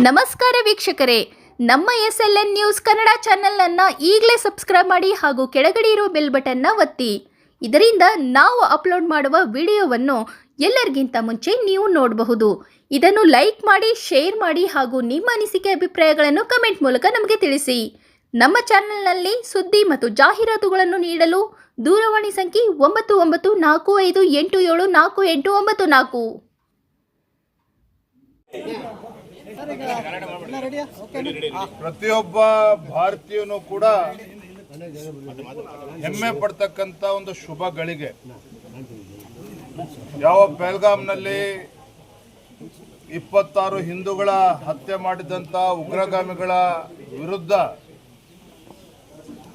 ನಮಸ್ಕಾರ ವೀಕ್ಷಕರೇ, ನಮ್ಮ SLN ನ್ಯೂಸ್ ಕನ್ನಡ ಚಾನೆಲ್ ಈಗಲೇ ಸಬ್ಸ್ಕ್ರೈಬ್ ಮಾಡಿ ಹಾಗೂ ಕೆಳಗಡೆ ಇರುವ ಬೆಲ್ ಬಟನ್ನ ಒತ್ತಿ. ಇದರಿಂದ ನಾವು ಅಪ್ಲೋಡ್ ಮಾಡುವ ವಿಡಿಯೋವನ್ನು ಎಲ್ಲರಿಗಿಂತ ಮುಂಚೆ ನೀವು ನೋಡಬಹುದು. ಇದನ್ನು ಲೈಕ್ ಮಾಡಿ, ಶೇರ್ ಮಾಡಿ ಹಾಗೂ ನಿಮ್ಮ ಅನಿಸಿಕೆ ಅಭಿಪ್ರಾಯಗಳನ್ನು ಕಮೆಂಟ್ ಮೂಲಕ ನಮಗೆ ತಿಳಿಸಿ. ನಮ್ಮ ಚಾನೆಲ್ನಲ್ಲಿ ಸುದ್ದಿ ಮತ್ತು ಜಾಹೀರಾತುಗಳನ್ನು ನೀಡಲು ದೂರವಾಣಿ ಸಂಖ್ಯೆ 9945874894. ಪ್ರತಿಯೊಬ್ಬ ಭಾರತೀಯನು ಕೂಡ ಹೆಮ್ಮೆ ಪಡ್ತಕ್ಕಂಥ ಒಂದು ಶುಭ ಗಳಿಗೆ. ಯಾವ ಪೆಹಲ್ಗಾಮ್ನಲ್ಲಿ 26 ಹಿಂದೂಗಳ ಹತ್ಯೆ ಮಾಡಿದಂಥ ಉಗ್ರಗಾಮಿಗಳ ವಿರುದ್ಧ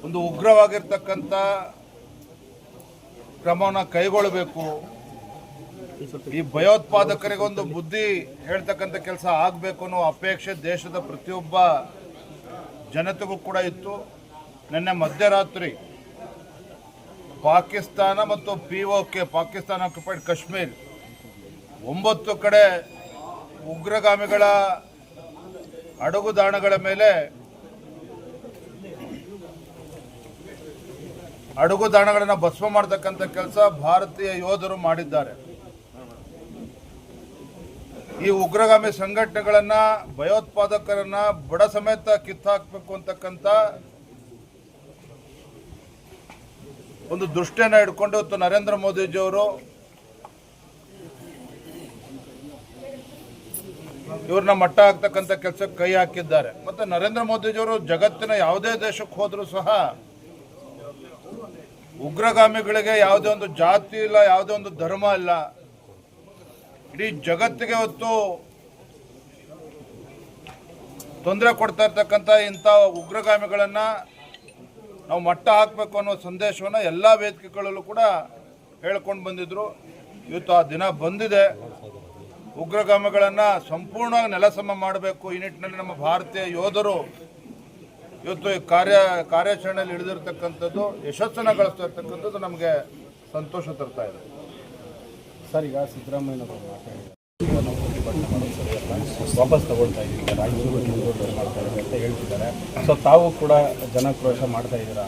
ಒಂದು ಉಗ್ರವಾಗಿರ್ತಕ್ಕಂಥ ಕ್ರಮವನ್ನು ಕೈಗೊಳ್ಳಬೇಕು, ಈ ಭಯೋತ್ಪಾದಕರಿಗೆ ಒಂದು ಬುದ್ಧಿ ಹೇಳ್ತಕ್ಕಂಥ ಕೆಲಸ ಆಗಬೇಕು ಅನ್ನೋ ಅಪೇಕ್ಷೆ ದೇಶದ ಪ್ರತಿಯೊಬ್ಬ ಜನತೆಗೂ ಕೂಡ ಇತ್ತು. ನಿನ್ನೆ ಮಧ್ಯರಾತ್ರಿ ಪಾಕಿಸ್ತಾನ ಮತ್ತು POK ಪಾಕಿಸ್ತಾನ ಆಕ್ಯುಪೈಡ್ ಕಾಶ್ಮೀರ್ 9 ಕಡೆ ಉಗ್ರಗಾಮಿಗಳ ಅಡಗುದಾಣಗಳ ಮೇಲೆ ಅಡಗುದಾಣಗಳನ್ನು ಭಸ್ಮ ಮಾಡತಕ್ಕಂಥ ಕೆಲಸ ಭಾರತೀಯ ಯೋಧರು ಮಾಡಿದ್ದಾರೆ. ಈ ಉಗ್ರಗಾಮಿ ಸಂಘಟನೆಗಳನ್ನ, ಭಯೋತ್ಪಾದಕರನ್ನ ಬುಡ ಸಮೇತ ಕಿತ್ತಾಕಬೇಕು ಅಂತಕ್ಕಂಥ ಒಂದು ದೃಷ್ಟಿಯನ್ನ ಇಟ್ಕೊಂಡು ಇವತ್ತು ನರೇಂದ್ರ ಮೋದಿಜಿಯವರು ಇವ್ರನ್ನ ಮಟ್ಟ ಹಾಕ್ತಕ್ಕಂಥ ಕೆಲಸಕ್ಕೆ ಕೈ ಹಾಕಿದ್ದಾರೆ. ಮತ್ತೆ ನರೇಂದ್ರ ಮೋದಿಜಿಯವರು ಜಗತ್ತಿನ ಯಾವುದೇ ದೇಶಕ್ಕೆ ಹೋದರೂ ಸಹ ಉಗ್ರಗಾಮಿಗಳಿಗೆ ಯಾವುದೇ ಒಂದು ಜಾತಿ ಇಲ್ಲ, ಯಾವುದೇ ಒಂದು ಧರ್ಮ ಇಲ್ಲ, ಇಡೀ ಜಗತ್ತಿಗೆ ಹೊತ್ತು ತೊಂದರೆ ಕೊಡ್ತಾ ಇರ್ತಕ್ಕಂಥ ಇಂಥ ಉಗ್ರಗಾಮಿಗಳನ್ನ ನಾವು ಮಟ್ಟ ಹಾಕಬೇಕು ಅನ್ನೋ ಸಂದೇಶವನ್ನು ಎಲ್ಲ ವೇದಿಕೆಗಳಲ್ಲೂ ಕೂಡ ಹೇಳ್ಕೊಂಡು ಬಂದಿದ್ರು. ಇವತ್ತು ಆ ದಿನ ಬಂದಿದೆ. ಉಗ್ರಗಾಮಿಗಳನ್ನು ಸಂಪೂರ್ಣವಾಗಿ ನೆಲಸಮ ಮಾಡಬೇಕು. ಈ ನಿಟ್ಟಿನಲ್ಲಿ ನಮ್ಮ ಭಾರತೀಯ ಯೋಧರು ಇವತ್ತು ಈ ಕಾರ್ಯಾಚರಣೆಯಲ್ಲಿ ಹಿಡಿದಿರ್ತಕ್ಕಂಥದ್ದು, ಯಶಸ್ಸನ್ನು ಗಳಿಸ್ತಾ ಇರ್ತಕ್ಕಂಥದ್ದು ನಮಗೆ ಸಂತೋಷ ತರ್ತಾ ಇದೆ. ಸರ್, ಈಗ ಸಿದ್ದರಾಮಯ್ಯನವರು ವಾಪಸ್ ತಗೊಳ್ತಾ ಇದ್ದೀವಿ, ರಾಜ್ಯಸಭೆ ಮಾಡ್ತಾ ಇದ್ದೀವಿ ಅಂತ ಹೇಳ್ತಿದ್ದಾರೆ. ಸೊ ತಾವು ಕೂಡ ಜನಾಕ್ರೋಶ ಮಾಡ್ತಾ ಇದ್ದೀರಾ?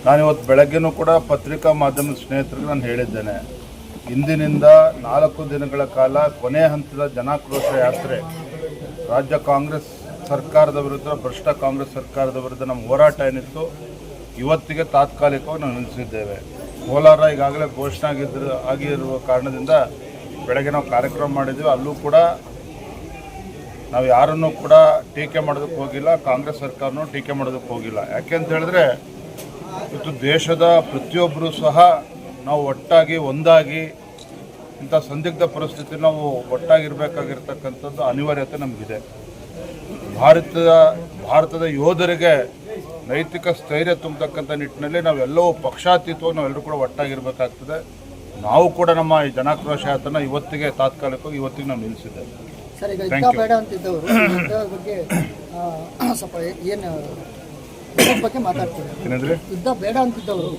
ನಾನಿವತ್ತು ಬೆಳಗ್ಗೆನೂ ಕೂಡ ಪತ್ರಿಕಾ ಮಾಧ್ಯಮದ ಸ್ನೇಹಿತರಿಗೆ ನಾನು ಹೇಳಿದ್ದೇನೆ, ಇಂದಿನಿಂದ 4 ದಿನಗಳ ಕಾಲ ಕೊನೆ ಹಂತದ ಜನಾಕ್ರೋಶ ಯಾತ್ರೆ ರಾಜ್ಯ ಕಾಂಗ್ರೆಸ್ ಸರ್ಕಾರದ ವಿರುದ್ಧ, ಭ್ರಷ್ಟ ಕಾಂಗ್ರೆಸ್ ಸರ್ಕಾರದ ವಿರುದ್ಧ ನಮ್ಮ ಹೋರಾಟ ಏನಿತ್ತು ಇವತ್ತಿಗೆ ತಾತ್ಕಾಲಿಕವಾಗಿ ನಾವು ನಿಲ್ಲಿಸಿದ್ದೇವೆ. ಕೋಲಾರ ಈಗಾಗಲೇ ಘೋಷಣೆ ಆಗಿರುವ ಕಾರಣದಿಂದ ಬೆಳಗ್ಗೆ ನಾವು ಕಾರ್ಯಕ್ರಮ ಮಾಡಿದ್ದೀವಿ. ಅಲ್ಲೂ ಕೂಡ ನಾವು ಯಾರನ್ನೂ ಕೂಡ ಟೀಕೆ ಮಾಡೋದಕ್ಕೆ ಹೋಗಿಲ್ಲ, ಕಾಂಗ್ರೆಸ್ ಸರ್ಕಾರನೂ ಟೀಕೆ ಮಾಡೋದಕ್ಕೆ ಹೋಗಿಲ್ಲ. ಯಾಕೆಂತ ಹೇಳಿದ್ರೆ ಇವತ್ತು ದೇಶದ ಪ್ರತಿಯೊಬ್ಬರೂ ಸಹ ನಾವು ಒಟ್ಟಾಗಿ ಒಂದಾಗಿ ಇಂಥ ಸಂದಿಗ್ಧ ಪರಿಸ್ಥಿತಿ ನಾವು ಒಟ್ಟಾಗಿರಬೇಕಾಗಿರ್ತಕ್ಕಂಥದ್ದು ಅನಿವಾರ್ಯತೆ ನಮಗಿದೆ. ಭಾರತದ ಯೋಧರಿಗೆ ನೈತಿಕ ಸ್ಥೈರ್ಯ ತುಂಬತಕ್ಕಂಥ ನಿಟ್ಟಿನಲ್ಲಿ ನಾವೆಲ್ಲವೂ ಪಕ್ಷಾತೀತವಾಗಿ ನಾವೆಲ್ಲರೂ ಕೂಡ ಒಟ್ಟಾಗಿರಬೇಕಾಗ್ತದೆ. ನಾವು ಕೂಡ ನಮ್ಮ ಈ ಜನಾಕ್ರೋಶ ಯಾತ್ರೆನ ಇವತ್ತಿಗೆ ತಾತ್ಕಾಲಿಕವಾಗಿ ಇವತ್ತಿಗೆ ನಾವು ನಿಲ್ಲಿಸಿದ್ದೇವೆ. ಸರ್, ಈಗ ಯುದ್ಧ ಬೇಡ ಅಂತಿದ್ದವರು ಬಗ್ಗೆ ಸ್ವಲ್ಪ ಏನು ಬಗ್ಗೆ ಮಾತಾಡ್ತಾರೆ? ಏನಂದ್ರೆ ಯುದ್ಧ ಬೇಡ ಅಂತಿದ್ದವರು